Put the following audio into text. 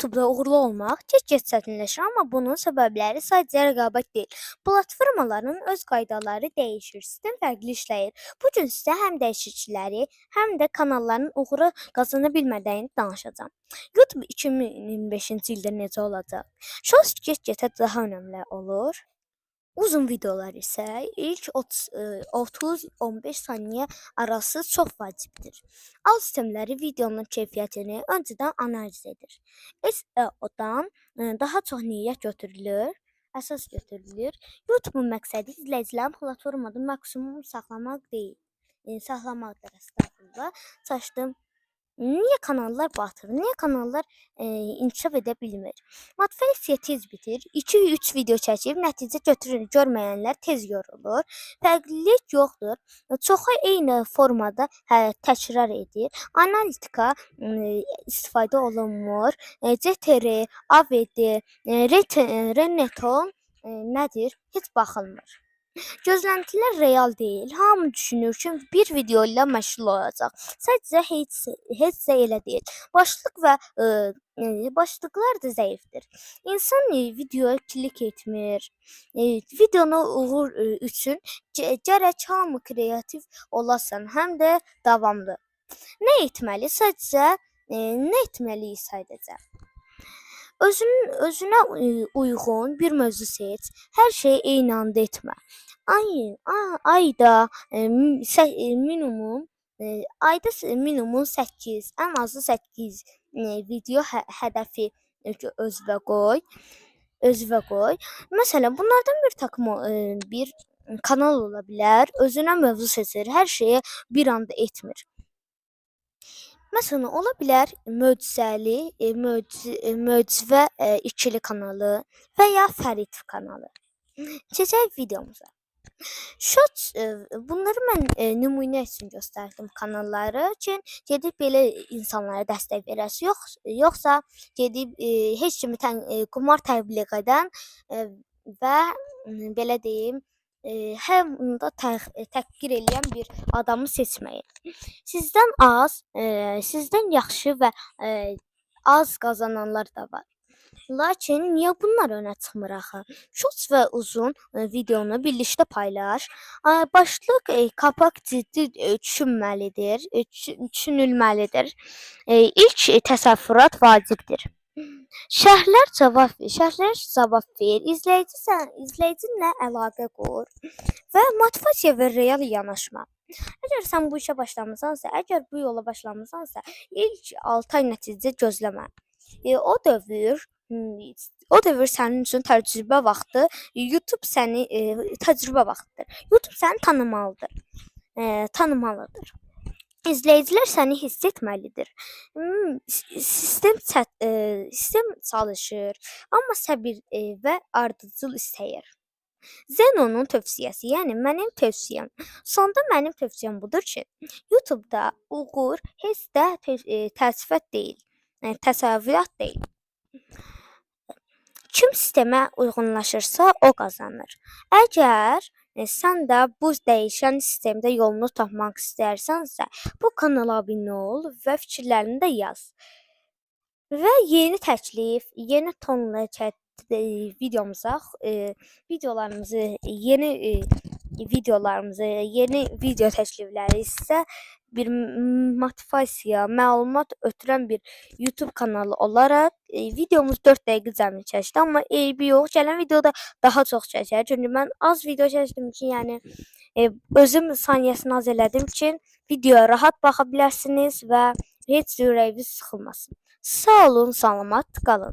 YouTube-da uğurlu olmaq get-get çətinləşir, amma bunun səbəbləri sadəcə rəqabət deyil. Platformaların öz qaydaları dəyişir, sistem fərqli işləyir. Bu gün sizə həm dəyişiklikləri, həm də kanalların uğuru qazana bilmədiyini danışacağam. YouTube 2025-ci ildə necə olacaq? Shorts get-getə daha önəmli olur. Uzun videolar isə ilk 30-15 saniyə arası çox vacibdir. Alt sistemləri videonun keyfiyyətini öncədən analiz edir. SEO-dan daha çox niyyət götürülür, əsas götürülür. YouTube-un məqsədi izləyicilərin platformada maksimum saxlamaq deyil. Saxlamaqdır əslində. Çaşdım. Niyə kanallar batır? Niyə kanallar inkişaf edə bilmir? Motivasiya tez bitir. 2-3 video çəkib nəticə görməyənlər tez yorulur. Fərqlilik yoxdur. Çoxu eyni formada təkrar edir. Analitika istifadə olunmur. CTR, AVD, Reneton nədir? Heç baxılmır. Gözləntilər real deyil. Hamı düşünür ki, bir video ilə məşğul olacaq. Sadəcə heç də elə deyil. Başlıqlar da zəifdir. İnsan videoya klik etmir. Videonu uğur üçün gərək hamı kreativ olasan, həm də davamlı. Nə etməliyik sadəcə? Özünə uyğun bir mövzu seç. Hər şeyi eyni anda etmə. Ayda minimum 8, ən azı 8 video hədəfi özünə qoy. Məsələn, bunlardan bir takım bir kanal ola bilər. Özünə mövzu seçir, hər şeyi bir anda etmir. Məsələn, ola bilər möcüzə ikili kanalı və ya Fərid kanalı. Keçək videomuza. Shorts bunları mən nümunə üçün göstərdim kanalları ki, gedib belə insanlara dəstək verəsiz. Yoxsa gedib heç kimi qumar təbliğ edən və belə deyim, həm də təhqir edən bir adamı seçməyin. Sizdən yaxşı və az qazananlar da var. Lakin niyə bunlar önə çıxmır axı? Shorts və uzun videonu birlikdə paylaş. Başlıq, kapaq ciddi düşünülməlidir. İlk təsəvvürat vacibdir. Şərhlər cavab ver. İzləyicinlə əlaqə qur və motivasiya və real yanaşma. Əgər sən bu işə başlamısansa, əgər bu yola başlamısansa, ilk 6 ay nəticə gözləmə. O dövr sənin üçün təcrübə vaxtı, YouTube səni təcrübə vaxtıdır. YouTube səni tanımalıdır. İzləyicilər səni hiss etməlidir. Sistem çalışır, amma səbir və ardıcıl istəyir. Zenonun tövsiyəsi, yəni mənim tövsiyəm. Sonda mənim tövsiyəm budur ki, YouTube-da uğur heç də təsəvvürat deyil. Kim sistemə uyğunlaşırsa, o qazanır. Əgər sən də bu dəyişən sistemdə yolunu tapmaq istəyirsənsə, bu kanala abunə ol və fikirlərini də yaz. Və yeni təklif, yeni tonla yeni video təklifləri isə bir motivasiya, məlumat ötürən bir YouTube kanalı olaraq videomuz 4 dəqiqə cəmi çəkdi, amma eybi yox, gələn videoda daha çox çəkər. Çünki mən az video çəkdim ki, yəni özüm saniyəsini az elədim ki, videoya rahat baxa bilərsiniz və heç ürəyiniz sıxılmasın. Sağ olun, salamat qalın.